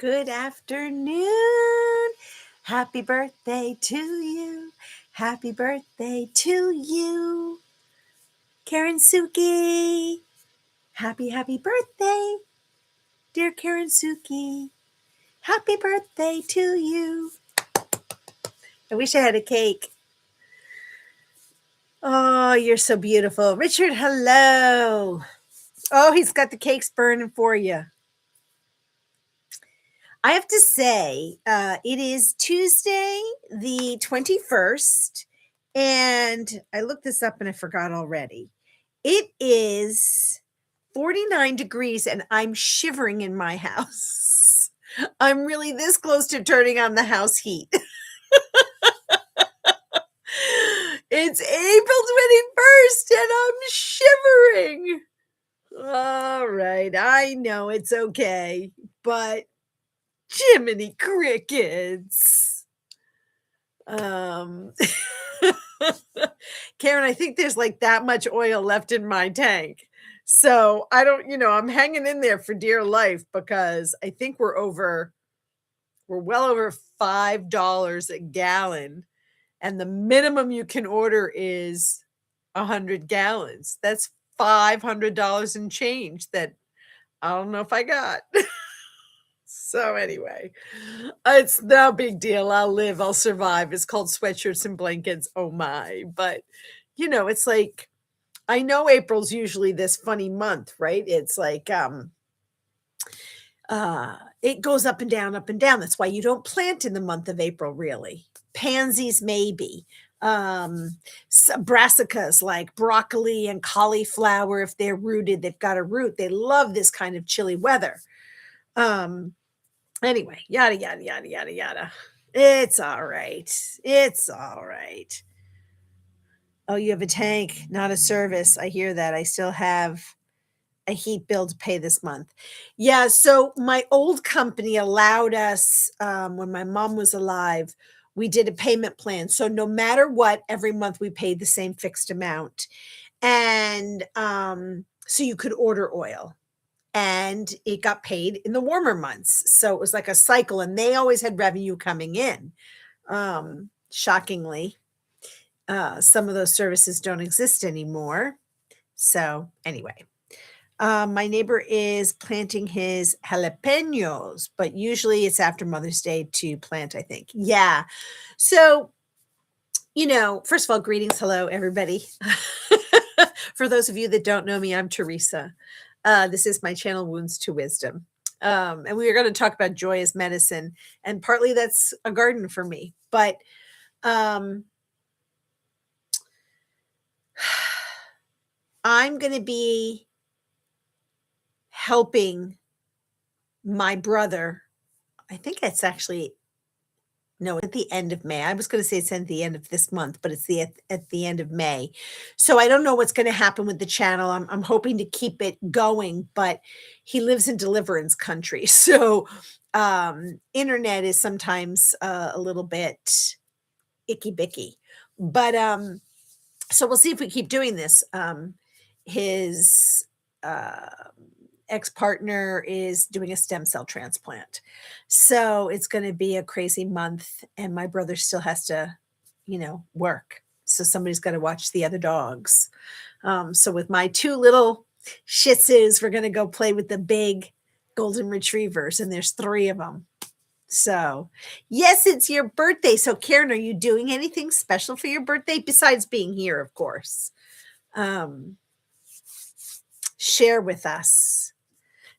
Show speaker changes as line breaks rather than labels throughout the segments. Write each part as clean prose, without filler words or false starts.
Good afternoon. Happy birthday to you. Happy birthday to you. Karen Suki. Happy birthday, dear Karen Suki. Happy birthday to you. I wish I had a cake. Oh, you're so beautiful. Richard, hello. Oh, he's got the cakes burning for you. I have to say, it is Tuesday, the 21st, and I looked this up and I forgot already. It is 49 degrees and I'm shivering in my house. I'm really this close to turning on the house heat. It's April 21st and I'm shivering. All right, I know it's okay, but Jiminy crickets. Um, Karen, I think there's like that much oil left in my tank. So I don't, I'm hanging in there for dear life because I think we're well over $5 a gallon. And the minimum you can order is 100 gallons. That's $500 and change that I don't know if I got. So anyway, it's no big deal. I'll live, I'll survive. It's called sweatshirts and blankets. Oh my. But it's like I know April's usually this funny month, right? It's like it goes up and down, up and down. That's why you don't plant in the month of April, really. Pansies, maybe. Brassicas like broccoli and cauliflower, if they're rooted, they've got a root. They love this kind of chilly weather. Anyway, yada, yada, yada, yada, yada. It's all right. It's all right. Oh, you have a tank, not a service. I hear that. I still have a heat bill to pay this month. Yeah, so my old company allowed us, when my mom was alive, we did a payment plan. So no matter what, every month we paid the same fixed amount. And so you could order oil. And it got paid in the warmer months. So it was like a cycle, and they always had revenue coming in. Shockingly, some of those services don't exist anymore. So anyway, my neighbor is planting his jalapenos, but usually it's after Mother's Day to plant, I think. Yeah. So, first of all, greetings. Hello, everybody. For those of you that don't know me, I'm Teresa. This is my channel, Wounds to Wisdom. And we are going to talk about joy as medicine. And partly that's a garden for me. But I'm going to be helping my brother. I think it's actually, no, at the end of May. I was going to say it's at the end of this month, but it's at the end of May. So I don't know what's going to happen with the channel. I'm hoping to keep it going, but he lives in deliverance country. So internet is sometimes a little bit icky bicky. But so we'll see if we keep doing this. His ex-partner is doing a stem cell transplant. So it's going to be a crazy month, and my brother still has to, work. So somebody's got to watch the other dogs. So with my two little Shih Tzus, we're going to go play with the big golden retrievers, and there's 3 of them. So yes, it's your birthday. So Karen, are you doing anything special for your birthday besides being here, of course? Share with us.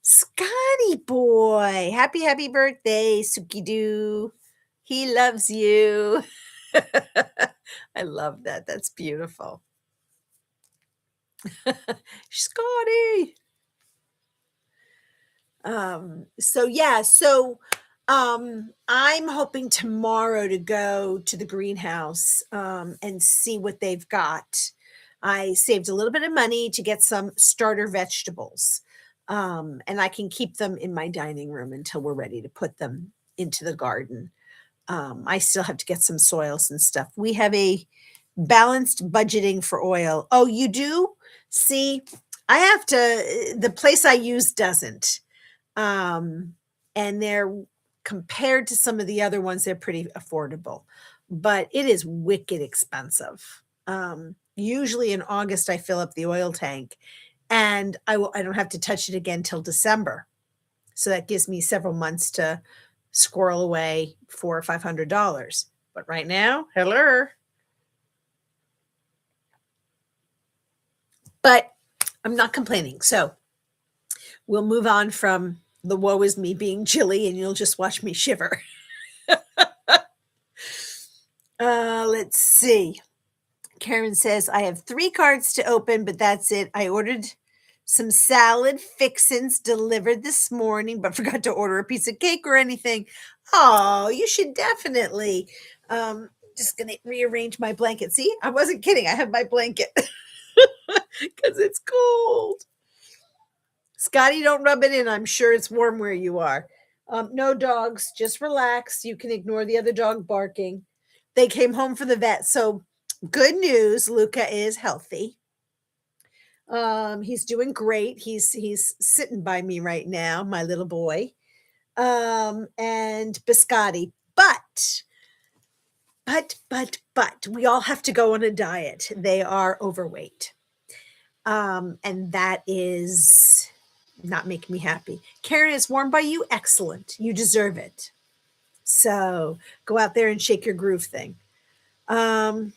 Scotty boy, happy birthday, Suki Doo. He loves you. I love that. That's beautiful. Scotty. I'm hoping tomorrow to go to the greenhouse and see what they've got. I saved a little bit of money to get some starter vegetables. And I can keep them in my dining room until we're ready to put them into the garden. I still have to get some soils and stuff. We have a balanced budgeting for oil. Oh, you do? See, I have to, the place I use doesn't. And compared to some of the other ones, they're pretty affordable, but it is wicked expensive. Usually in August, I fill up the oil tank and I don't have to touch it again till December. So that gives me several months to squirrel away $400 or $500. But right now, hello. But I'm not complaining. So we'll move on from the woe is me being chilly, and you'll just watch me shiver. Let's see. Karen says, I have 3 cards to open, but that's it. I ordered some salad fixins delivered this morning, but forgot to order a piece of cake or anything. Oh, you should definitely. Just going to rearrange my blanket. See, I wasn't kidding. I have my blanket because it's cold. Scotty, don't rub it in. I'm sure it's warm where you are. No dogs. Just relax. You can ignore the other dog barking. They came home from the vet. So good news. Luca is healthy. He's doing great. He's sitting by me right now, my little boy. And Biscotti. But we all have to go on a diet. They are overweight. And that is not making me happy. Karen, it's warm by you. Excellent. You deserve it. So go out there and shake your groove thing. Oh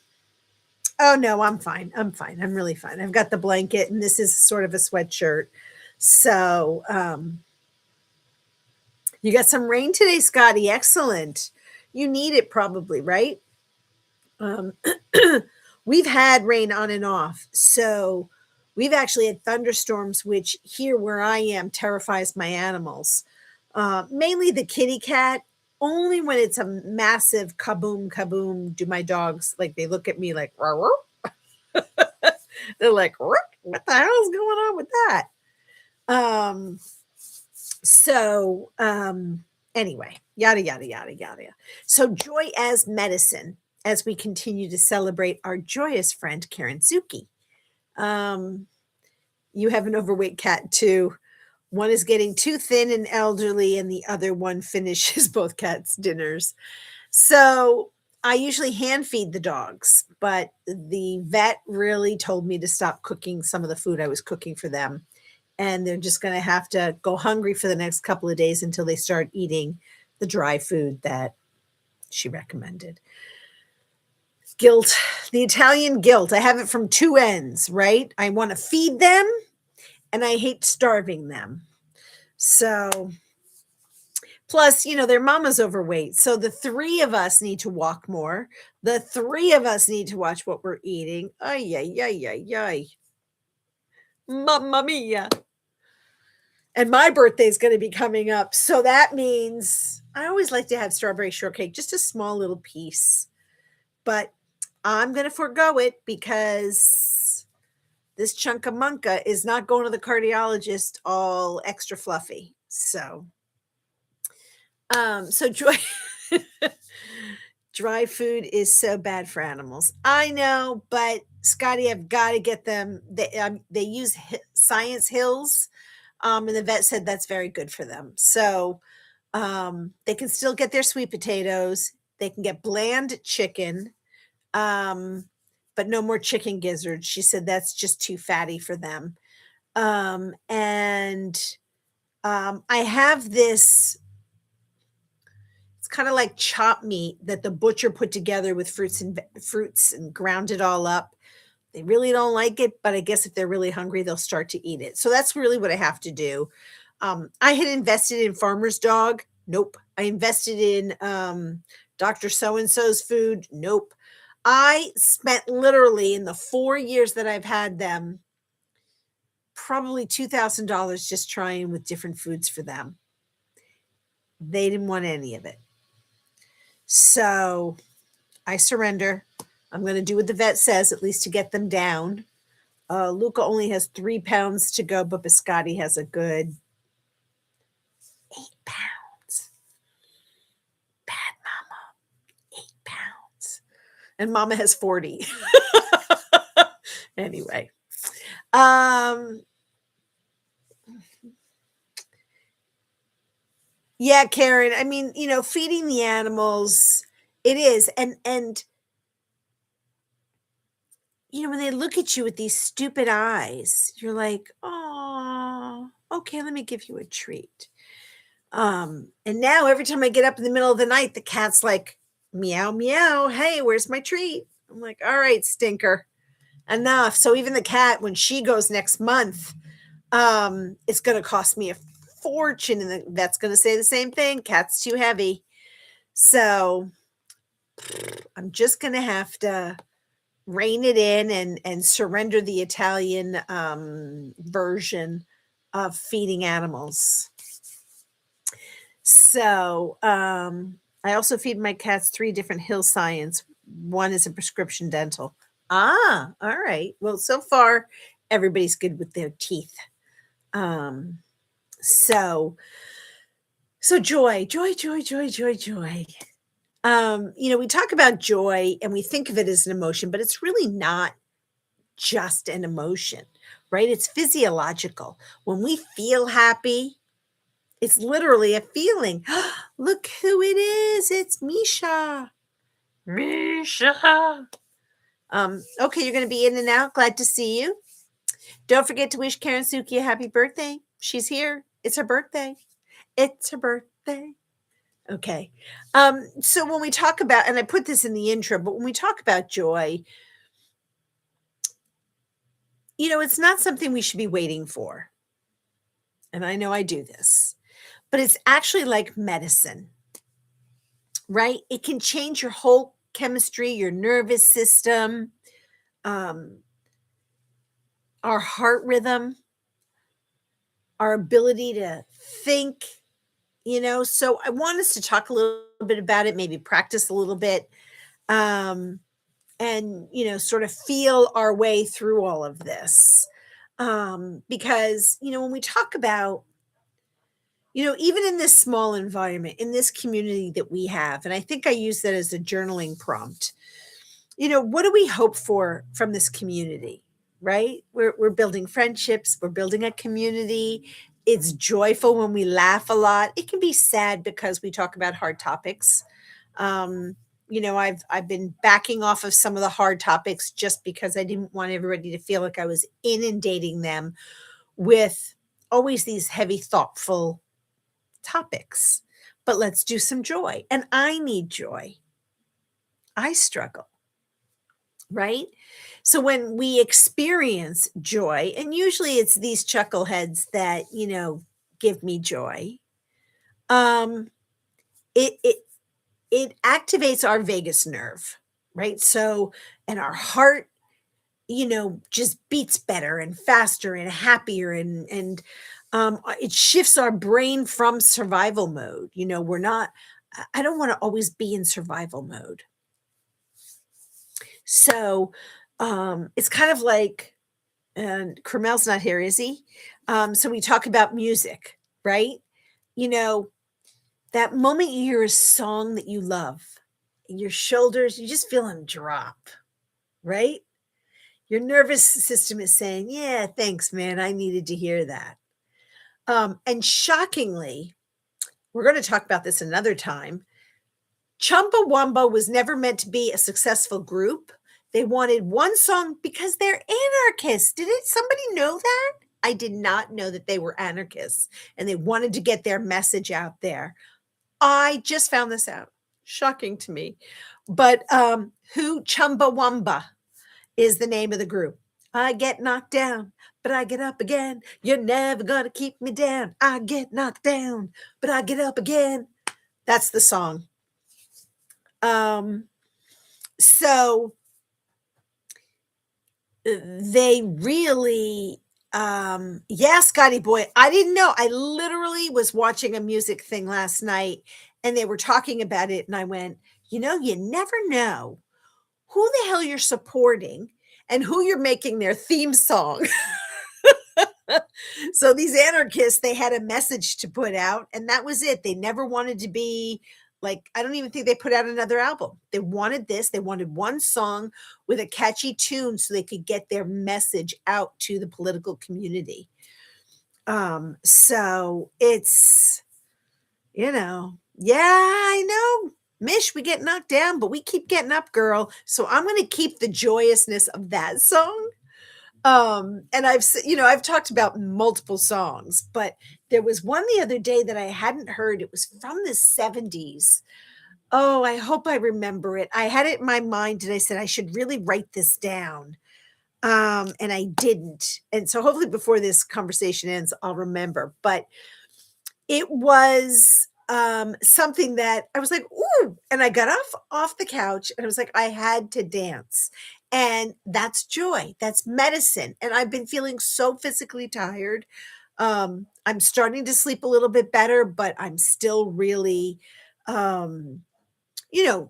no, I'm fine. I'm fine. I'm really fine. I've got the blanket and this is sort of a sweatshirt. So, you got some rain today, Scotty. Excellent. You need it probably, right? We've had rain on and off. So we've actually had thunderstorms, which here where I am terrifies my animals. Mainly the kitty cat. Only when it's a massive kaboom, kaboom, do my dogs like they look at me like, row, row. They're like, what the hell is going on with that? Anyway, yada, yada, yada, yada. So joy as medicine as we continue to celebrate our joyous friend, Karen Suki. You have an overweight cat too. One is getting too thin and elderly, and the other one finishes both cats' dinners. So I usually hand feed the dogs, but the vet really told me to stop cooking some of the food I was cooking for them. And they're just going to have to go hungry for the next couple of days until they start eating the dry food that she recommended. Guilt, the Italian guilt. I have it from 2 ends, right? I want to feed them and I hate starving them. So, plus, their mama's overweight. So the 3 of us need to walk more. The 3 of us need to watch what we're eating. Ay, ay, ay, ay, ay. Mamma mia. And my birthday is going to be coming up. So that means I always like to have strawberry shortcake, just a small little piece. But I'm going to forego it because this chunk of munka is not going to the cardiologist all extra fluffy. So dry food is so bad for animals. I know, but Scotty, I've got to get them. They use Science Hills, and the vet said that's very good for them. So they can still get their sweet potatoes. They can get bland chicken, but no more chicken gizzards. She said that's just too fatty for them. I have this. It's kind of like chopped meat that the butcher put together with fruits and ground it all up. They really don't like it, but I guess if they're really hungry, they'll start to eat it. So that's really what I have to do. I had invested in Farmer's Dog. Nope. I invested in Dr. So-and-so's food. Nope. I spent literally in the 4 years that I've had them, probably $2,000 just trying with different foods for them. They didn't want any of it. So I surrender. I'm going to do what the vet says, at least to get them down. Luca only has 3 pounds to go, but Biscotti has a good 8 pounds. Bad mama, 8 pounds. And mama has 40. Anyway. Yeah, Karen. I mean, feeding the animals, it is. And when they look at you with these stupid eyes, you're like, "Oh, okay, let me give you a treat." And now every time I get up in the middle of the night, the cat's like, "Meow, meow. Hey, where's my treat?" I'm like, "All right, stinker, enough." So even the cat, when she goes next month, it's gonna cost me a fortune, and the vet's gonna say the same thing, "Cat's too heavy." So I'm just gonna have to rein it in and surrender the Italian, version of feeding animals. So, I also feed my cats 3 different Hill Science. One is a prescription dental. Ah, alright. Well, so far, everybody's good with their teeth. Um, so so joy, joy, joy, joy, joy, joy. We talk about joy and we think of it as an emotion, but it's really not just an emotion, right? It's physiological. When we feel happy, it's literally a feeling. Look who it is. It's Misha. Misha. Okay, you're going to be in and out. Glad to see you. Don't forget to wish Karen Suki a happy birthday. She's here. It's her birthday. It's her birthday. Okay. So when we talk about, and I put this in the intro, but when we talk about joy, it's not something we should be waiting for. And I know I do this, but it's actually like medicine, right? It can change your whole chemistry, your nervous system, um, our heart rhythm, our ability to think, So I want us to talk a little bit about it, maybe practice a little bit, um, and, sort of feel our way through all of this. Because, when we talk about, even in this small environment, in this community that we have, and I think I use that as a journaling prompt. What do we hope for from this community, right? We're building friendships, we're building a community. It's joyful when we laugh a lot. It can be sad because we talk about hard topics. Um, I've been backing off of some of the hard topics just because I didn't want everybody to feel like I was inundating them with always these heavy, thoughtful topics. But let's do some joy. And I need joy. I struggle, right? So when we experience joy, and usually it's these chuckleheads that, give me joy, um, it it it activates our vagus nerve, right? So and our heart, just beats better and faster and happier and it shifts our brain from survival mode. We're not I don't want to always be in survival mode. So it's kind of like, and Carmel's not here, is he? So we talk about music, right? You know, that moment you hear a song that you love, your shoulders, you just feel them drop, right? Your nervous system is saying, "Yeah, thanks, man. I needed to hear that." And shockingly, we're going to talk about this another time. Chumbawamba was never meant to be a successful group. They wanted one song because they're anarchists. Did it somebody know that? I did not know that they were anarchists and they wanted to get their message out there. I just found this out. Shocking to me. But who Chumbawamba is the name of the group. I get knocked down, but I get up again. You're never gonna keep me down. I get knocked down, but I get up again. That's the song. Um, so they really yeah, Scotty boy, I didn't know. I literally was watching a music thing last night and they were talking about it and I went, you never know who the hell you're supporting and who you're making their theme song. So these anarchists, they had a message to put out, and that was it. They never wanted to be like, I don't even think they put out another album. They wanted this. They wanted one song with a catchy tune so they could get their message out to the political community. So it's Yeah, I know. Mish, we get knocked down, but we keep getting up, girl. So I'm going to keep the joyousness of that song. And I've talked about multiple songs, but there was one the other day that I hadn't heard. It was from the 70s. Oh, I hope I remember it. I had it in my mind and I said I should really write this down. And I didn't. And so hopefully before this conversation ends, I'll remember. But it was something that I was like, ooh, and I got off the couch and I was like, I had to dance. And that's joy. That's medicine. And I've been feeling so physically tired. I'm starting to sleep a little bit better, but I'm still really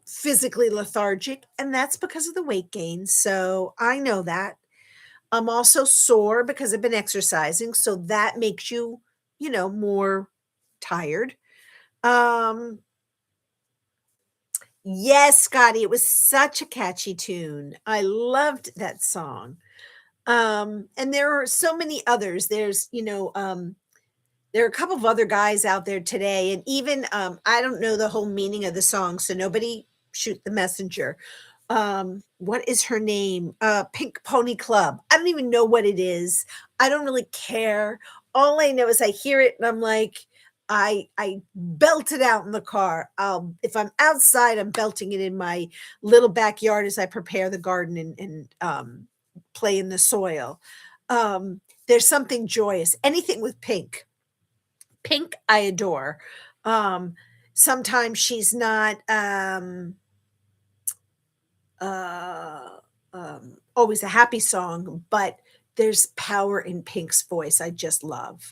physically lethargic, and that's because of the weight gain. So I know that. I'm also sore because I've been exercising, so that makes you, more tired. Um, yes, Scotty, it was such a catchy tune. I loved that song. And there are so many others. There are a couple of other guys out there today, and even I don't know the whole meaning of the song, so nobody shoot the messenger. What is her name? Pink Pony Club. I don't even know what it is. I don't really care. All I know is I hear it and I'm like, I belt it out in the car. If I'm outside, I'm belting it in my little backyard as I prepare the garden and play in the soil. There's something joyous. Anything with Pink. Pink, I adore. Um, Sometimes she's not uh, always a happy song, but there's power in Pink's voice. I just love,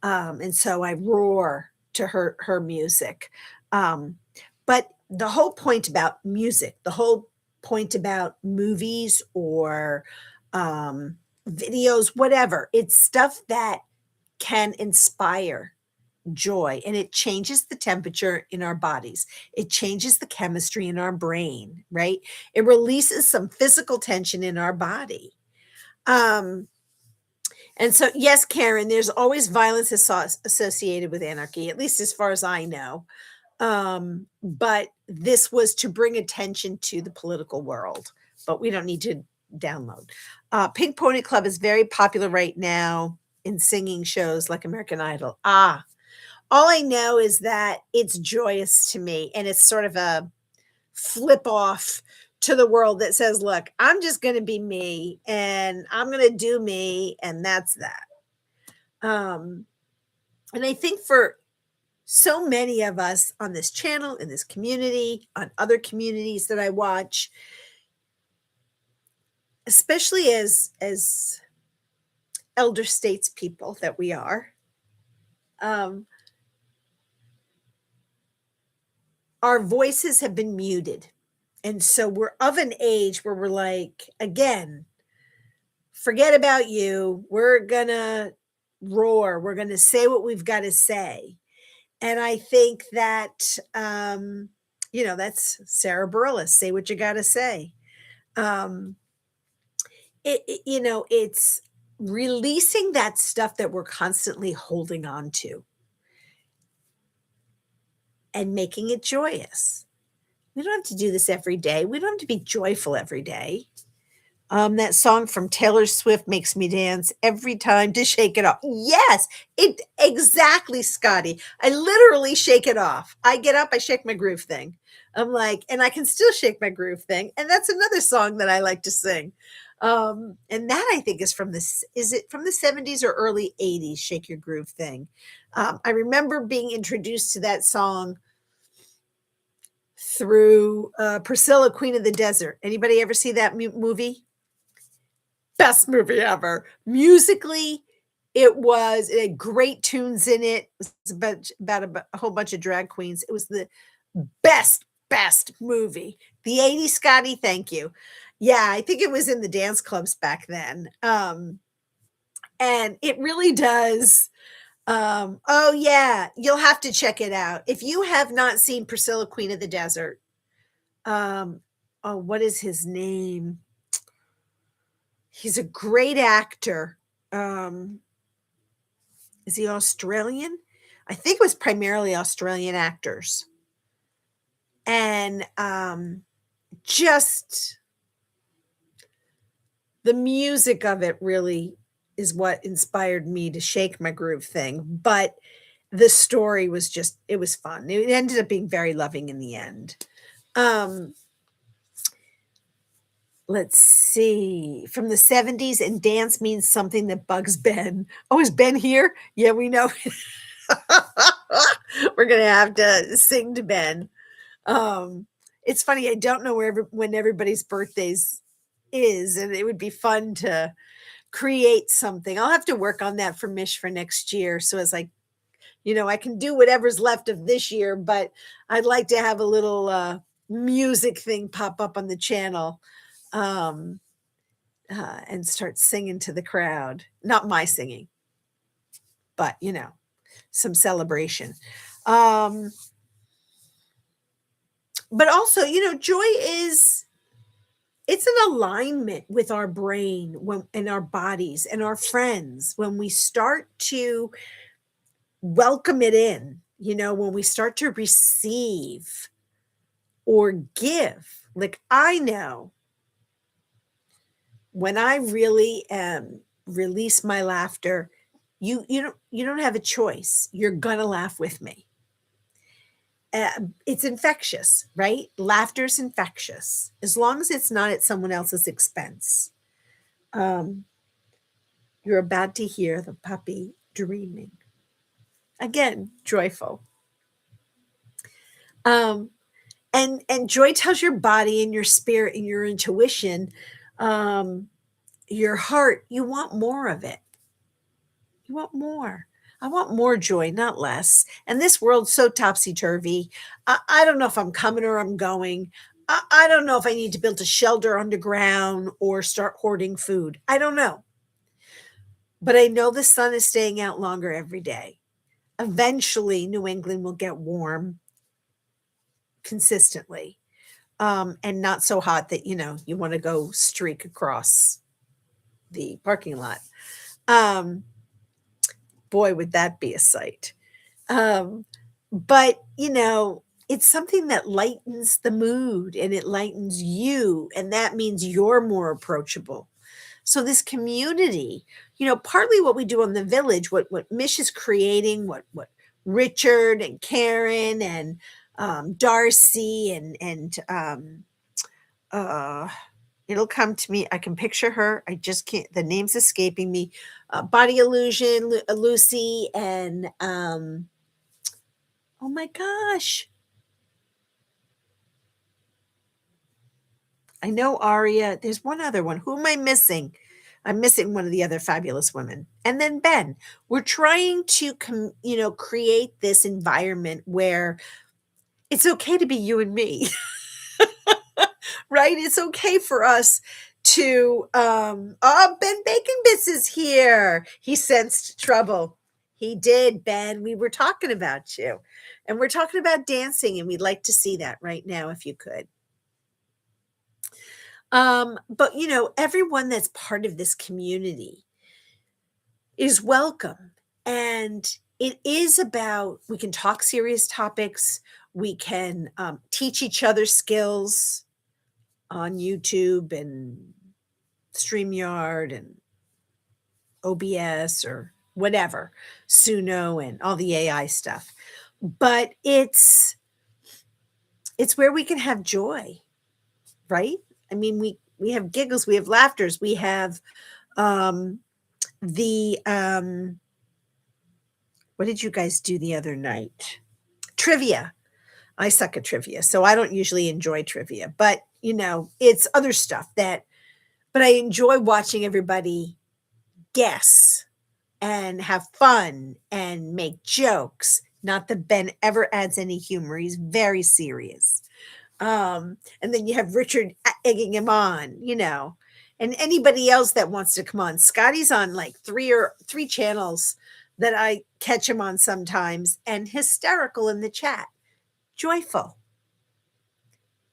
and so I roar to her music. Um, but the whole point about music, the whole point about movies or um, videos, whatever, it's stuff that can inspire joy, and it changes the temperature in our bodies. It changes the chemistry in our brain, right? It releases some physical tension in our body. Um, and so, yes, Karen, there's always violence associated with anarchy, at least as far as I know. But this was to bring attention to the political world, but we don't need to download. Pink Pony Club is very popular right now in singing shows like American Idol. All I know is that it's joyous to me, and it's sort of a flip off to the world that says, "Look, I'm just gonna be me, and I'm gonna do me, and that's that." Um, and I think for so many of us on this channel, in this community, on other communities that I watch, especially as elder statespeople that we are, um, our voices have been muted. And so we're of an age where we're like, again, forget about you. We're gonna roar. We're gonna say what we've got to say. And I think that that's Sarah Bareilles. Say what you got to say. Um, it's releasing that stuff that we're constantly holding on to and making it joyous. We don't have to do this every day. We don't have to be joyful every day. That song from Taylor Swift makes me dance every time to shake it off. Yes, it exactly, Scotty. I literally shake it off. I get up, I shake my groove thing. I'm like, and I can still shake my groove thing. And that's another song that I like to sing. And that I think is is it from the 70s or early 80s, Shake Your Groove thing. I remember being introduced to that song through Priscilla, Queen of the Desert. Anybody ever see that movie? Best movie ever. Musically, it had great tunes in it. It was about a whole bunch of drag queens. It was the best movie. The 80s, Scotty, thank you. Yeah, I think it was in the dance clubs back then. And it really does. Oh yeah, you'll have to check it out. If you have not seen Priscilla, Queen of the Desert, what is his name? He's a great actor. Is he Australian? I think it was primarily Australian actors. And just the music of it really is what inspired me to Shake My Groove thing. But the story was just, it was fun. It ended up being very loving in the end. Um, let's see. From the 70s, and dance means something that bugs Ben. Oh, is Ben here? Yeah, we know. We're gonna have to sing to Ben. Um, it's funny, I don't know when everybody's birthdays is, and it would be fun to create something. I'll have to work on that for Mish for next year. So as I can do whatever's left of this year, but I'd like to have a little music thing pop up on the channel, um, and start singing to the crowd. Not my singing, but some celebration. Um, but also, joy is it's an alignment with our brain and our bodies and our friends when we start to welcome it in, when we start to receive or give. Like I know when I really release my laughter, you don't have a choice. You're gonna laugh with me. It's infectious, right? Laughter's infectious as long as it's not at someone else's expense. Um, you're about to hear the puppy dreaming. Again, joyful. Um, and joy tells your body and your spirit and your intuition, um, your heart, you want more of it. You want more. I want more joy, not less. And this world's so topsy turvy. I don't know if I'm coming or I'm going. I don't know if I need to build a shelter underground or start hoarding food. I don't know. But I know the sun is staying out longer every day. Eventually, New England will get warm consistently, and not so hot that, you want to go streak across the parking lot. Um, boy, would that be a sight. Um, but, it's something that lightens the mood and it lightens you, and that means you're more approachable. So this community, partly what we do in the village, what Mish is creating, what Richard and Karen and Darcy and uh, it'll come to me. I can picture her. I just can't. The name's escaping me. Body Illusion, Lucy, and oh my gosh, I know Aria. There's one other one. Who am I missing? I'm missing one of the other fabulous women. And then Ben. We're trying to create this environment where it's okay to be you and me. Right? It's okay for us to oh, Ben Bacon Bits is here. He sensed trouble. He did, Ben. We were talking about you. And we're talking about dancing, and we'd like to see that right now if you could. But everyone that's part of this community is welcome. And it is about, we can talk serious topics, we can teach each other skills on YouTube and StreamYard and OBS or whatever, Suno and all the AI stuff. But it's where we can have joy, right? I mean, we have giggles, we have laughters, we have um the what did you guys do the other night? Trivia. I suck at trivia, so I don't usually enjoy trivia, but it's other stuff but I enjoy watching everybody guess and have fun and make jokes. Not that Ben ever adds any humor. He's very serious. And then you have Richard egging him on, and anybody else that wants to come on. Scotty's on like three channels that I catch him on sometimes, and hysterical in the chat, joyful.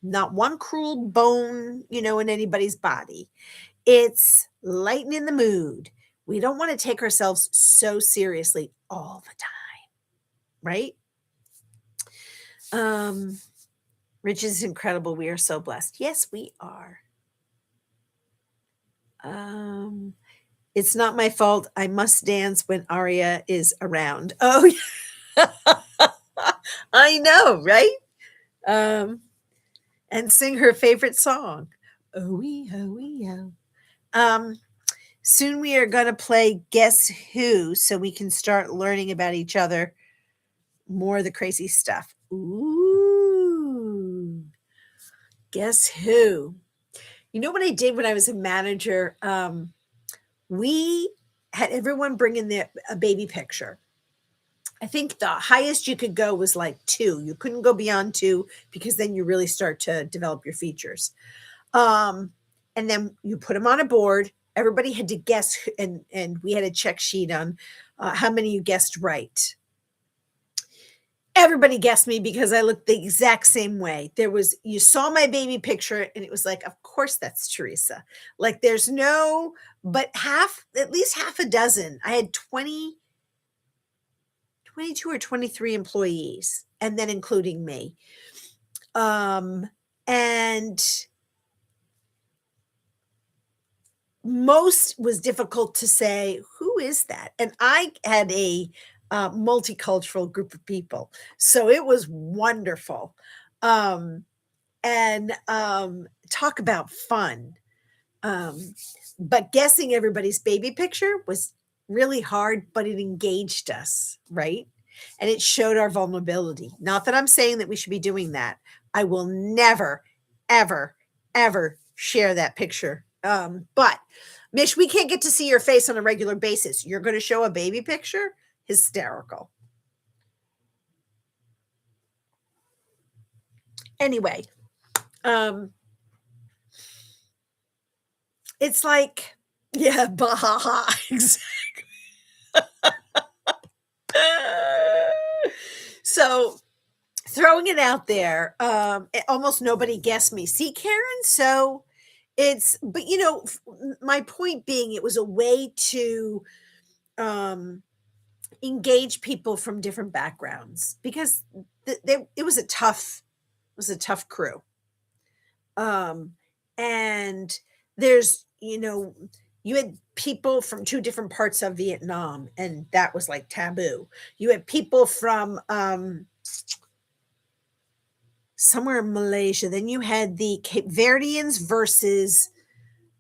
Not one cruel bone, in anybody's body. It's lightening the mood. We don't want to take ourselves so seriously all the time. right? Um, Rich is incredible. We are so blessed. Yes, we are. Um, it's not my fault. I must dance when Aria is around. Oh, I know, right? Um, and sing her favorite song. Oh, wee, oh, wee, oh. Um, Soon we are going to play Guess Who so we can start learning about each other more of the crazy stuff. Ooh, Guess Who? You know what I did when I was a manager? We had everyone bring in a baby picture. I think the highest you could go was like two. You couldn't go beyond two because then you really start to develop your features. Um, and then you put them on a board. Everybody had to guess, and we had a check sheet on how many you guessed right. Everybody guessed me because I looked the exact same way. You saw my baby picture, and it was like, of course that's Teresa. Like, there's no, but at least half a dozen. I had 22 or 23 employees, and then including me. And most was difficult to say, who is that? And I had a multicultural group of people. So it was wonderful. Um, and talk about fun. Um, but guessing everybody's baby picture was really hard, but it engaged us, right? And it showed our vulnerability. Not that I'm saying that we should be doing that. I will never, ever, ever share that picture. But Mish, we can't get to see your face on a regular basis. You're going to show a baby picture? Hysterical. Anyway, um, it's like, yeah, bahaha, exactly. So throwing it out there, almost nobody guessed me. See, Karen? So but my point being, it was a way to um, engage people from different backgrounds because it was a tough crew. Um, and there's, you had people from two different parts of Vietnam, and that was like taboo. You had people from somewhere in Malaysia. Then you had the Cape Verdeans versus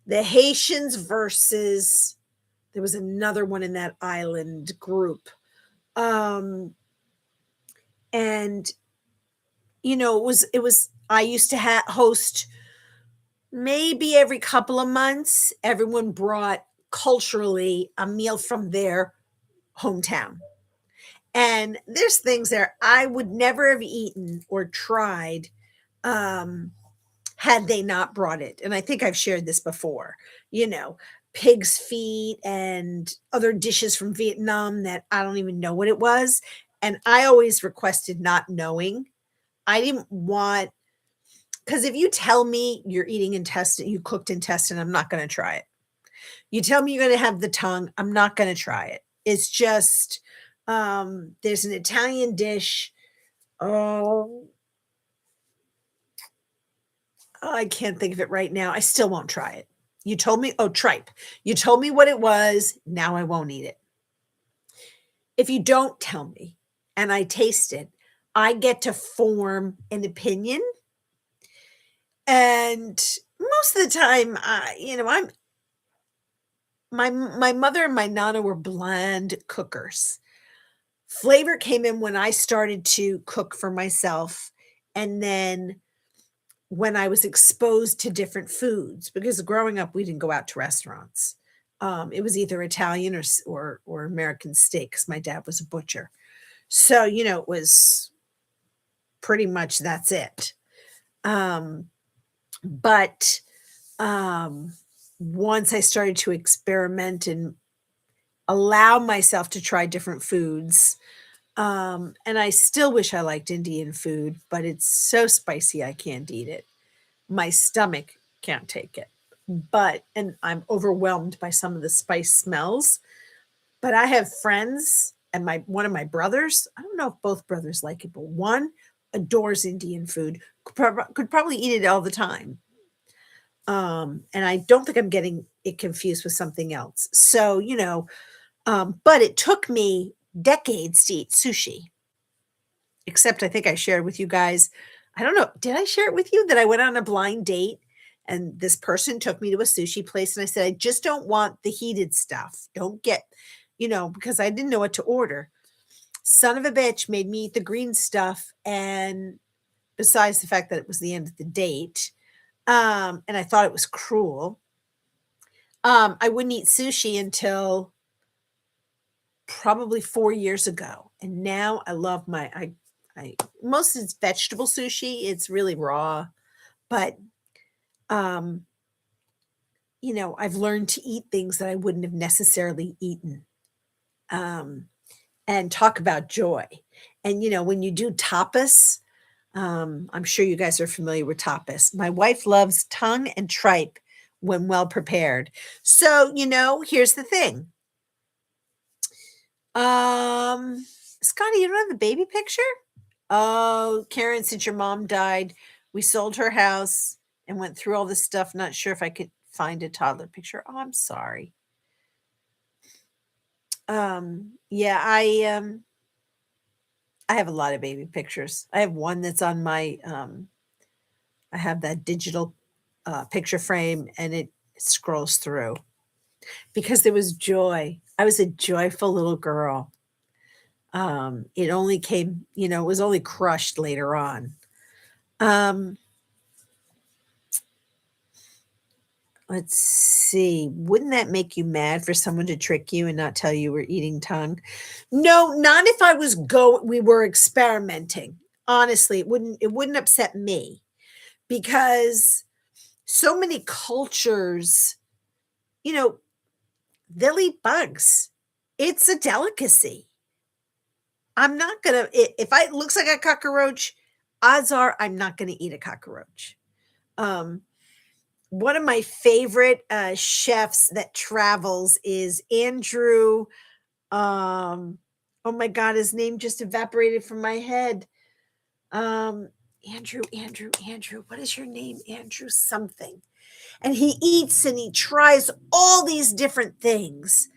the Haitians versus there was another one in that island group. Um, and it was I used to host maybe every couple of months. Everyone brought culturally a meal from their hometown. And there's things there I would never have eaten or tried um, had they not brought it. And I think I've shared this before, you know, pig's feet and other dishes from Vietnam that I don't even know what it was. And I always requested not knowing. I didn't want, because if you tell me you're eating intestine, you cooked intestine, I'm not going to try it. You tell me you're going to have the tongue, I'm not going to try it. It's just, there's an Italian dish. Oh, I can't think of it right now. I still won't try it. You told me, oh, tripe. You told me what it was. Now I won't eat it. If you don't tell me and I taste it, I get to form an opinion. And most of the time, my mother and my nana were bland cookers. Flavor came in when I started to cook for myself, and then when I was exposed to different foods, because growing up we didn't go out to restaurants. It was either Italian or American steak because my dad was a butcher. So it was pretty much that's it. Um, but um, once I started to experiment and allow myself to try different foods, and I still wish I liked Indian food, but it's so spicy I can't eat it. My stomach can't take it. And I'm overwhelmed by some of the spice smells. But I have friends And one of my brothers, I don't know if both brothers like it, but one adores Indian food, could probably eat it all the time. And I don't think I'm getting it confused with something else. So, but it took me decades to eat sushi. Except I think I shared with you guys, I don't know, did I share it with you that I went on a blind date and this person took me to a sushi place and I said, I just don't want the heated stuff. Don't get, because I didn't know what to order. Son of a bitch made me eat the green stuff. And besides the fact that it was the end of the date, and I thought it was cruel, I wouldn't eat sushi until probably 4 years ago. And now I love I most of it's vegetable sushi. It's really raw, but um, I've learned to eat things that I wouldn't have necessarily eaten. Um, and talk about joy. And when you do tapas, I'm sure you guys are familiar with tapas. My wife loves tongue and tripe when well prepared. So, here's the thing. Scotty, you don't have a baby picture? Oh, Karen, since your mom died, we sold her house and went through all this stuff. Not sure if I could find a toddler picture. Oh, I'm sorry. Yeah, I have a lot of baby pictures. I have one that's on my I have that digital picture frame and it scrolls through because there was joy. I was a joyful little girl. It only came, it was only crushed later on. Um, let's see. Wouldn't that make you mad for someone to trick you and not tell you were eating tongue? No, not if I was we were experimenting. Honestly, it wouldn't upset me because so many cultures, you know, they'll eat bugs. It's a delicacy. I'm not gonna if it looks like a cockroach, odds are I'm not gonna eat a cockroach. Um, one of my favorite chefs that travels is Andrew. Um, oh my god, his name just evaporated from my head. Um, Andrew. What is your name? Andrew something. And he eats and he tries all these different things.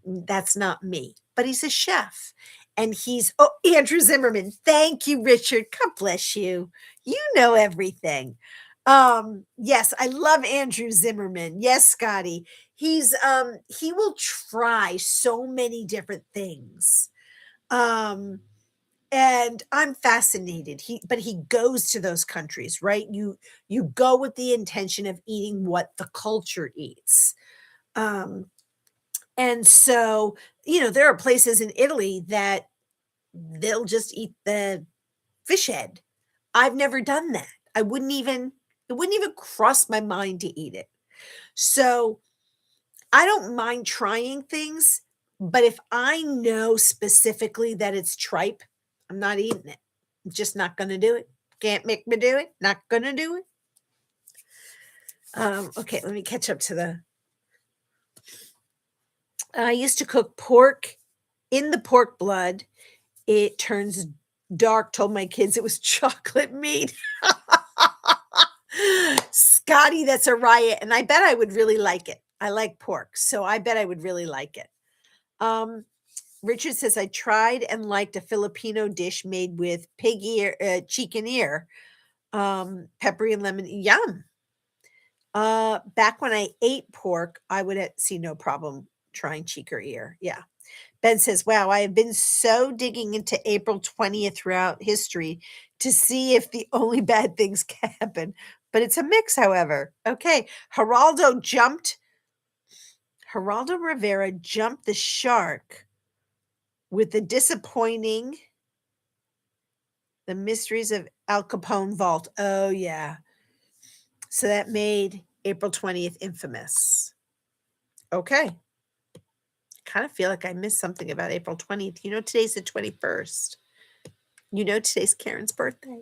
That's not me, but he's a chef. And Andrew Zimmerman. Thank you, Richard. God bless you. You know everything. Yes, I love Andrew Zimmerman. Yes, Scotty. He will try so many different things. Um, and I'm fascinated. But he goes to those countries, right? You go with the intention of eating what the culture eats. Um, and so, there are places in Italy that they'll just eat the fish head. I've never done that. It wouldn't even cross my mind to eat it. So I don't mind trying things, but if I know specifically that it's tripe, I'm not eating it. I'm just not going to do it. Can't make me do it. Not going to do it. Okay, let me catch up to I used to cook pork in the pork blood. It turns dark. Told my kids it was chocolate meat. Scotty, that's a riot. And I bet I would really like it. I like pork, so I bet I would really like it. Richard says, I tried and liked a Filipino dish made with pig ear, chicken ear, peppery and lemon. Yum. Back when I ate pork, I would see no problem trying cheek or ear. Yeah. Ben says, wow, I have been so digging into April 20th throughout history to see if the only bad things can happen. But it's a mix, however. Okay. Geraldo Rivera jumped the shark with the disappointing The Mysteries of Al Capone Vault. Oh, yeah. So that made April 20th infamous. Okay. Kind of feel like I missed something about April 20th. Today's the 21st. Today's Karen's birthday.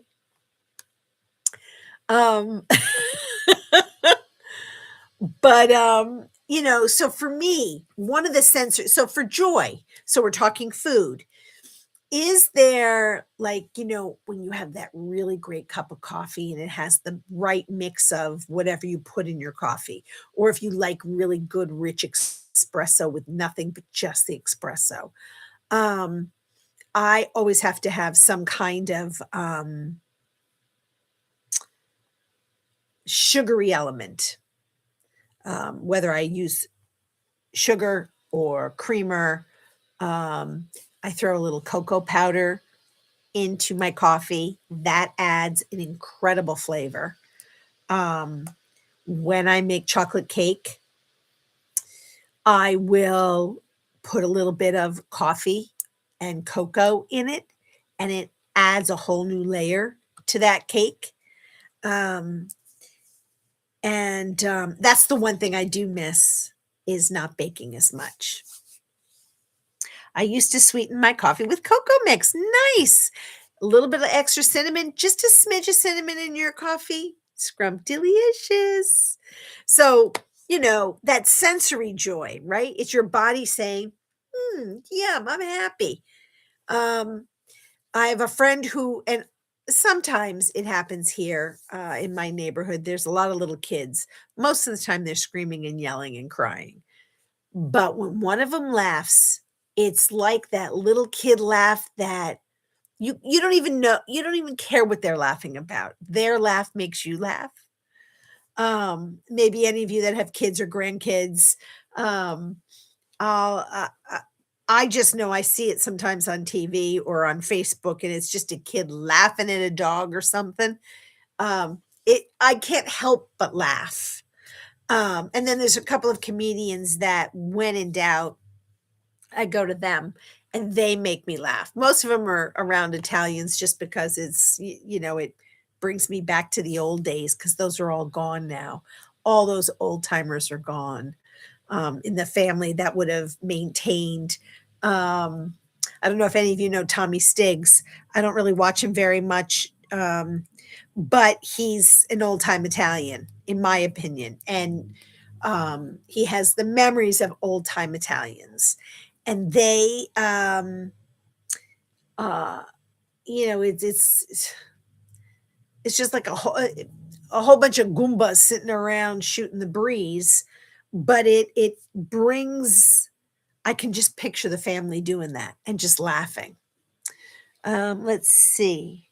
Um, but so for me, one of the sensors, so for joy, so we're talking food. Is there, like, when you have that really great cup of coffee and it has the right mix of whatever you put in your coffee, or if you like really good rich espresso with nothing but just the espresso. Um, I always have to have some kind of sugary element, whether I use sugar or creamer. Um, I throw a little cocoa powder into my coffee. That adds an incredible flavor. Um, when I make chocolate cake, I will put a little bit of coffee and cocoa in it, and it adds a whole new layer to that cake. Um, and that's the one thing I do miss is not baking as much. I used to sweeten my coffee with cocoa mix. Nice. A little bit of extra cinnamon, just a smidge of cinnamon in your coffee. Scrumptious. So, that sensory joy, right? It's your body saying, yum, I'm happy. Um, I have a friend who, and sometimes it happens here in my neighborhood. There's a lot of little kids. Most of the time, they're screaming and yelling and crying. But when one of them laughs, it's like that little kid laugh that you don't even know, you don't even care what they're laughing about. Their laugh makes you laugh. Maybe any of you that have kids or grandkids, um, I'll, I just know I see it sometimes on TV or on Facebook, and it's just a kid laughing at a dog or something. I can't help but laugh. And then there's a couple of comedians that, when in doubt, I go to them and they make me laugh. Most of them are around Italians just because it brings me back to the old days because those are all gone now. All those old timers are gone in the family that would have maintained. Um, I don't know if any of you know Tommy Stiggs. I don't really watch him very much, but he's an old time Italian, in my opinion. And he has the memories of old time Italians. And they, uh, it's just like a whole bunch of Goombas sitting around shooting the breeze, but it brings. I can just picture the family doing that and just laughing. Let's see.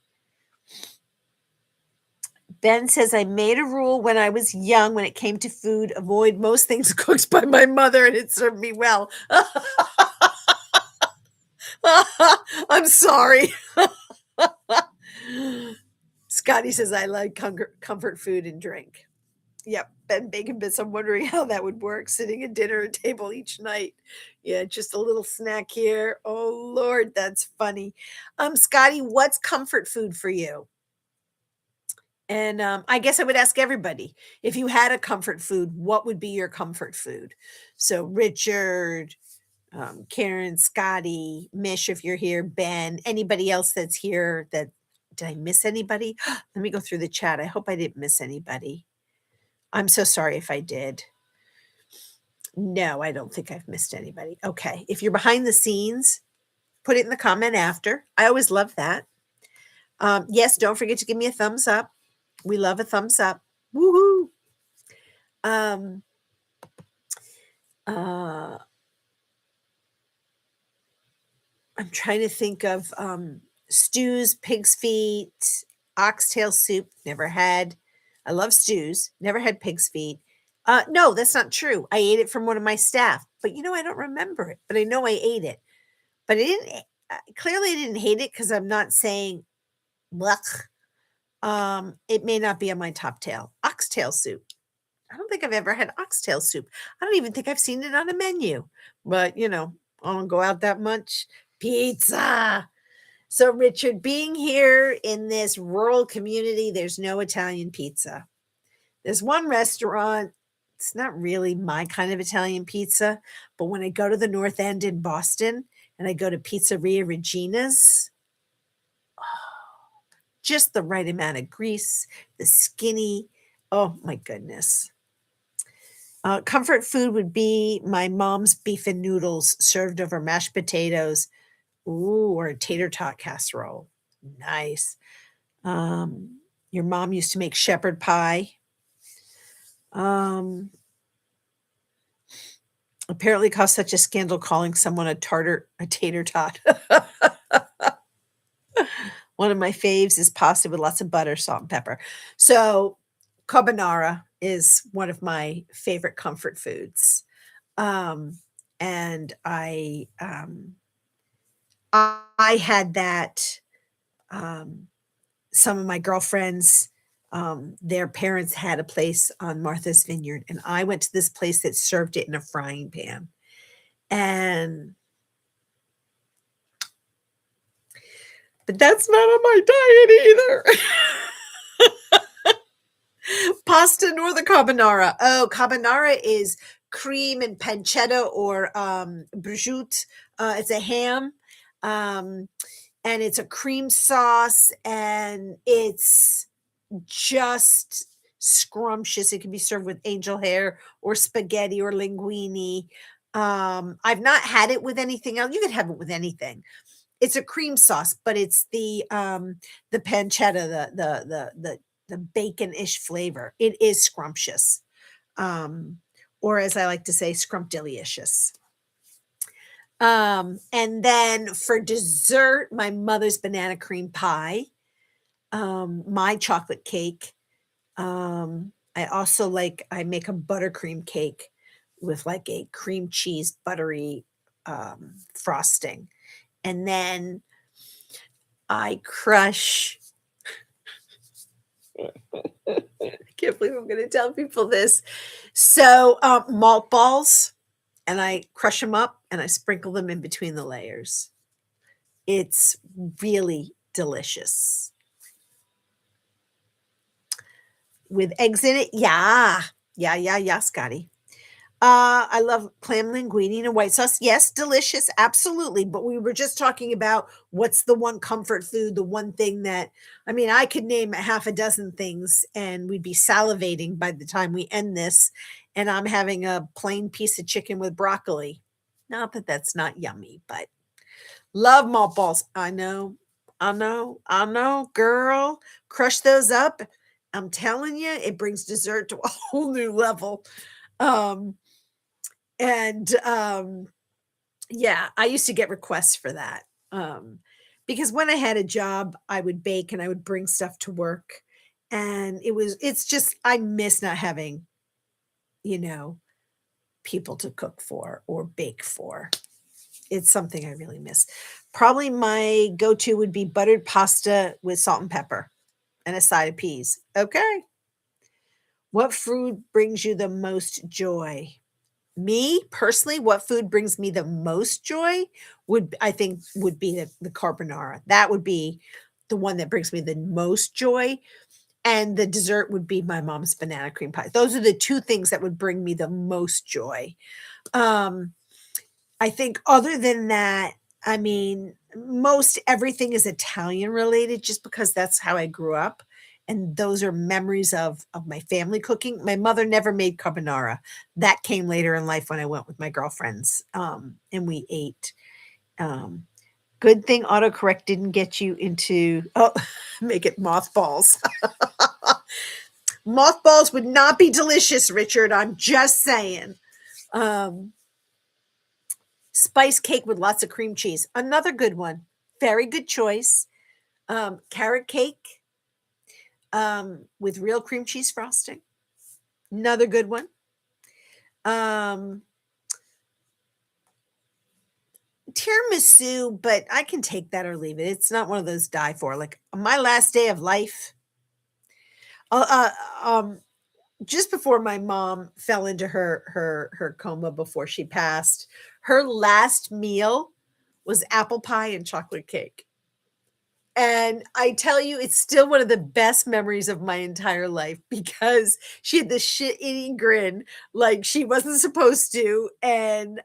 Ben says, I made a rule when I was young when it came to food, avoid most things cooked by my mother, and it served me well. I'm sorry. Scotty says, I like comfort food and drink. Yep, Ben Bacon Bits. I'm wondering how that would work, sitting at dinner table each night. Yeah, just a little snack here. Oh Lord, that's funny. Scotty, what's comfort food for you? And I guess I would ask everybody, if you had a comfort food, what would be your comfort food? So Richard, Karen, Scotty, Mish, if you're here, Ben, anybody else that's here that did I miss anybody? Let me go through the chat. I hope I didn't miss anybody. I'm so sorry if I did. No, I don't think I've missed anybody. Okay. If you're behind the scenes, put it in the comment after. I always love that. Yes, don't forget to give me a thumbs up. We love a thumbs up. Woohoo. Um, uh, I'm trying to think of stews, pig's feet, oxtail soup. Never had. I love stews. Never had pig's feet. No, that's not true. I ate it from one of my staff, but I don't remember it. But I know I ate it. But I didn't. Clearly, I didn't hate it because I'm not saying, blech. It may not be on my top tail. Oxtail soup. I don't think I've ever had oxtail soup. I don't even think I've seen it on a menu. But I don't go out that much. Pizza. So, Richard, being here in this rural community, there's no Italian pizza. There's one restaurant. It's not really my kind of Italian pizza, but when I go to the North End in Boston and I go to Pizzeria Regina's, just the right amount of grease, the skinny. Oh my goodness. Comfort food would be my mom's beef and noodles served over mashed potatoes. Ooh, or a tater tot casserole. Nice. Your mom used to make shepherd pie. Um, apparently caused such a scandal calling someone a tater tot. One of my faves is pasta with lots of butter, salt, and pepper. So, carbonara is one of my favorite comfort foods. Um, and I had that, um, some of my girlfriends, their parents had a place on Martha's Vineyard, and I went to this place that served it in a frying pan. And but that's not on my diet either. Pasta nor the carbonara. Oh, carbonara is cream and pancetta or prosciutto. It's a ham, um, and it's a cream sauce, and it's just scrumptious. It can be served with angel hair or spaghetti or linguine. I've not had it with anything else. You could have it with anything. It's a cream sauce, but it's the pancetta, the bacon-ish flavor. It is scrumptious, um, or as I like to say, scrumptious. And then for dessert, my mother's banana cream pie, my chocolate cake. I make a buttercream cake with like a cream cheese buttery frosting. And then I crush I can't believe I'm gonna tell people this. So, malt balls, and I crush them up, and I sprinkle them in between the layers. It's really delicious. With eggs in it? Yeah. Yeah, yeah, yeah, Scotty. I love clam linguine and white sauce. Yes, delicious, absolutely. But we were just talking about what's the one comfort food, the one thing that I mean, I could name a half a dozen things and we'd be salivating by the time we end this. And I'm having a plain piece of chicken with broccoli. Not that that's not yummy, but love malt balls. I know, girl. Crush those up. I'm telling you, it brings dessert to a whole new level. Um, and yeah, I used to get requests for that. Because when I had a job, I would bake and I would bring stuff to work. And it's just, I miss not having, you know, people to cook for or bake for. It's something I really miss. Probably my go to would be buttered pasta with salt and pepper and a side of peas. Okay. What food brings you the most joy? Me personally, what food brings me the most joy would be the carbonara. That would be the one that brings me the most joy, and the dessert would be my mom's banana cream pie. Those are the 2 things that would bring me the most joy. Um, I think other than that, I mean, most everything is Italian related just because that's how I grew up. And those are memories of my family cooking. My mother never made carbonara. That came later in life when I went with my girlfriends. And we ate. Um, good thing autocorrect didn't get you into make it mothballs. Mothballs would not be delicious, Richard. I'm just saying. Um, Spice cake with lots of cream cheese. Another good one. Very good choice. Carrot cake with real cream cheese frosting. Another good one. Um, tiramisu, but I can take that or leave it. It's not one of those die for. Like my last day of life, uh, uh, um, just before my mom fell into her coma before she passed, her last meal was apple pie and chocolate cake. And I tell you, it's still one of the best memories of my entire life because she had this shit-eating grin like she wasn't supposed to, and,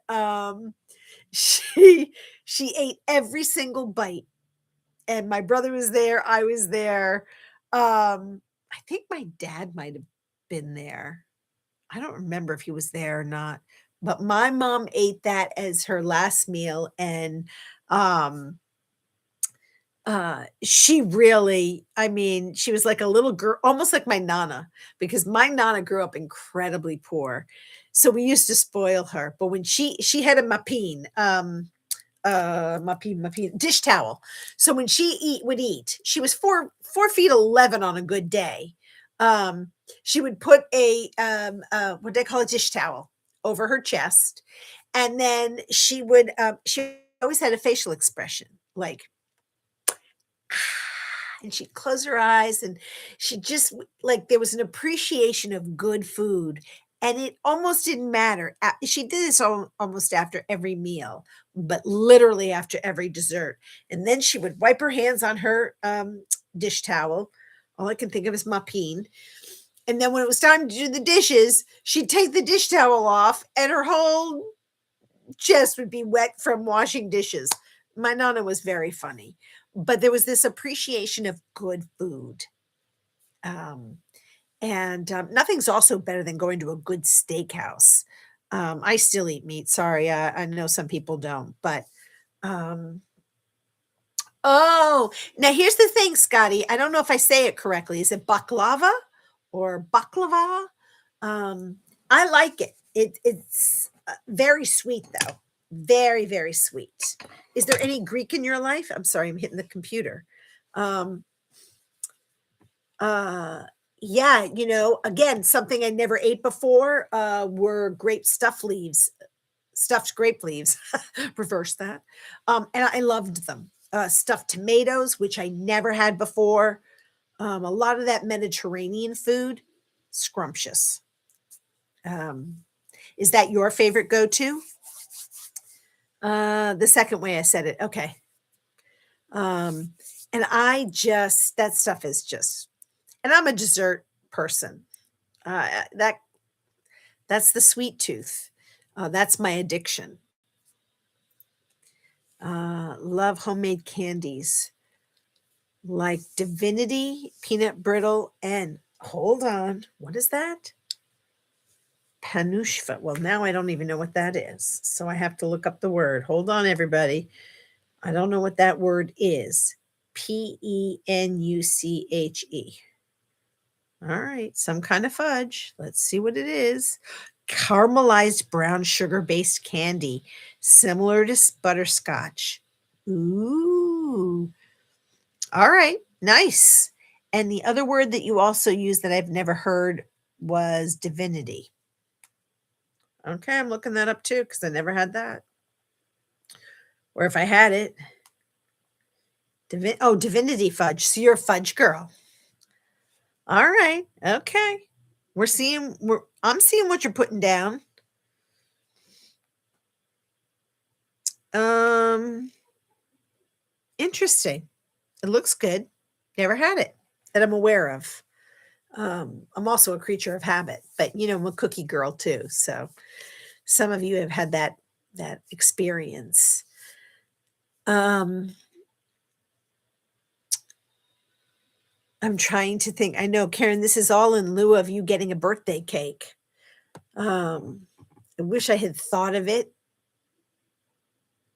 she she ate every single bite, and my brother was there, I was there, I think my dad might have been there. I don't remember if he was there or not, but my mom ate that as her last meal, and, um, she really I mean, she was like a little girl almost like my nana, because my nana grew up incredibly poor, so we used to spoil her, but when she had a mapine, mapine dish towel, so when she would eat, she was 4 feet 11 on a good day, um, she would put what they call a dish towel over her chest, and then she always had a facial expression, like and she'd close her eyes and she just like there was an appreciation of good food, and it almost didn't matter. She did this almost after every meal, but literally after every dessert. And then she would wipe her hands on her dish towel. All I can think of is mapine. And then when it was time to do the dishes, she'd take the dish towel off and her whole chest would be wet from washing dishes. My nana was very funny, but there was this appreciation of good food. Um, and nothing's also better than going to a good steakhouse. I still eat meat. Sorry, I know some people don't, but um, oh, now here's the thing, Scotty. I don't know if I say it correctly. Is it baklava or baklava? Um, I like it. It's very sweet though. Very, very sweet. Is there any Greek in your life? I'm sorry, I'm hitting the computer. Um, uh, yeah, again, something I never ate before were grape stuff leaves, stuffed grape leaves. Reverse that. And I loved them. Stuffed tomatoes, which I never had before. A lot of that Mediterranean food, scrumptious. Um, is that your favorite go-to? The second way I said it. Okay. Um, and that stuff is just, and I'm a dessert person. That's the sweet tooth. That's my addiction. Love homemade candies like Divinity, Peanut Brittle, and hold on, what is that? Panushva. Well, now I don't even know what that is. So I have to look up the word. Hold on, everybody. I don't know what that word is. Penuche. All right, some kind of fudge. Let's see what it is. Caramelized brown sugar based candy, similar to butterscotch. Ooh. All right, nice. And the other word that you also used that I've never heard was divinity. Okay, I'm looking that up too because I never had that. Or if I had it, divinity fudge. So you're a fudge girl. All right. Okay. I'm seeing what you're putting down. Um Interesting. It looks good. Never had it that I'm aware of. I'm also a creature of habit, but I'm a cookie girl too. So some of you have had that experience. Um I'm trying to think. I know, Karen, this is all in lieu of you getting a birthday cake. Um, I wish I had thought of it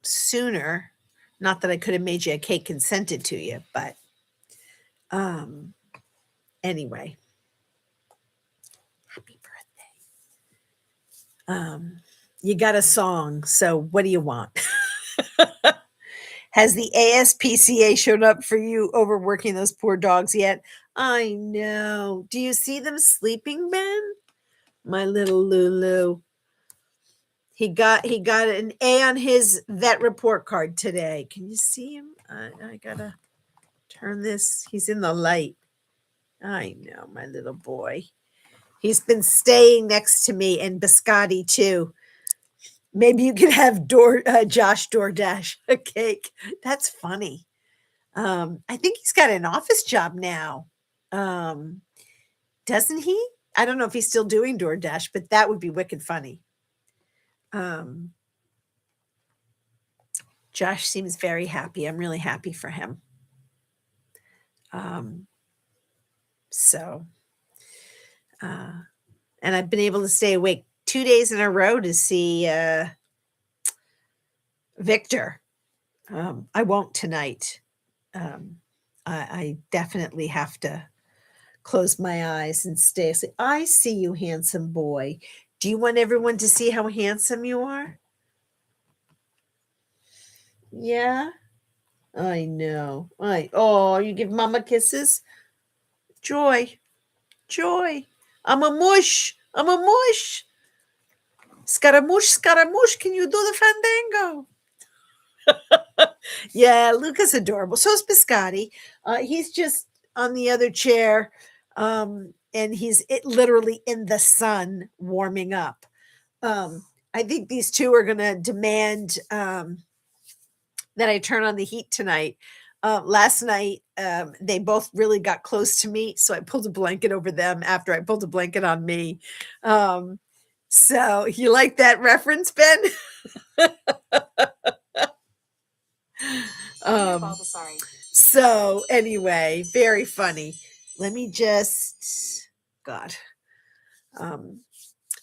sooner. Not that I could have made you a cake and sent it to you, but um, anyway, happy birthday. You got a song, so what do you want? Has the ASPCA shown up for you overworking those poor dogs yet? I know. Do you see them sleeping, Ben? My little Lulu. He got an A on his vet report card today. Can you see him? I gotta turn this. He's in the light. I know, my little boy. He's been staying next to me and Biscotti too. Maybe you can have Josh DoorDash a cake. That's funny. I think he's got an office job now. Um, doesn't he? I don't know if he's still doing DoorDash, but that would be wicked funny. Um, Josh seems very happy. I'm really happy for him. Um, so, uh, and I've been able to stay awake 2 days in a row to see, Victor. I won't tonight. Um, I definitely have to close my eyes and stay asleep. I see you, handsome boy. Do you want everyone to see how handsome you are? Yeah, I know. Oh, you give mama kisses? Joy, joy. I'm a mush. I'm a mush. Scaramouche, Scaramouche, can you do the fandango? Yeah, Luca's adorable. So is Biscotti. He's just on the other chair, and he's literally in the sun warming up. I think these two are going to demand that I turn on the heat tonight. Last night, they both really got close to me, so I pulled a blanket over them after I pulled a blanket on me. So you like that reference, Ben? So anyway, very funny. Let me just, God.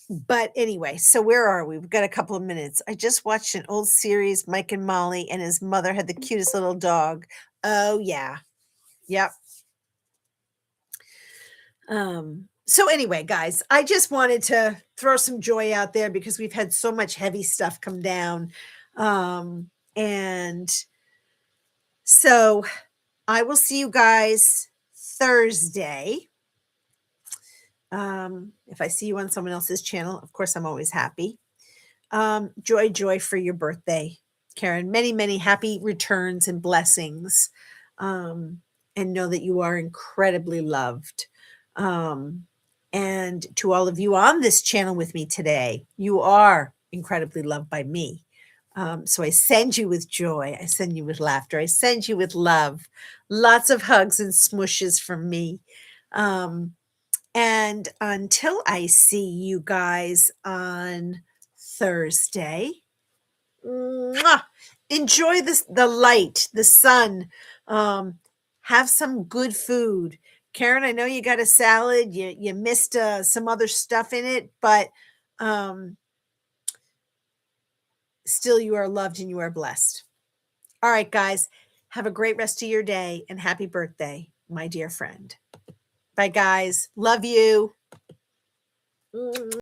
But anyway, so where are we? We've got a couple of minutes. I just watched an old series. Mike and Molly and his mother had the cutest little dog. Oh yeah. Yep. So anyway, guys, I just wanted to throw some joy out there because we've had so much heavy stuff come down. And so I will see you guys Thursday. If I see you on someone else's channel, of course, I'm always happy. Joy for your birthday, Karen. Many, many happy returns and blessings. And know that you are incredibly loved. And to all of you on this channel with me today, you are incredibly loved by me. So I send you with joy. I send you with laughter. I send you with love. Lots of hugs and smooshes from me. And until I see you guys on Thursday, mwah, enjoy the light, the sun. Have some good food. Karen, I know you got a salad. You missed some other stuff in it, but still you are loved and you are blessed. All right, guys, have a great rest of your day and happy birthday, my dear friend. Bye, guys. Love you.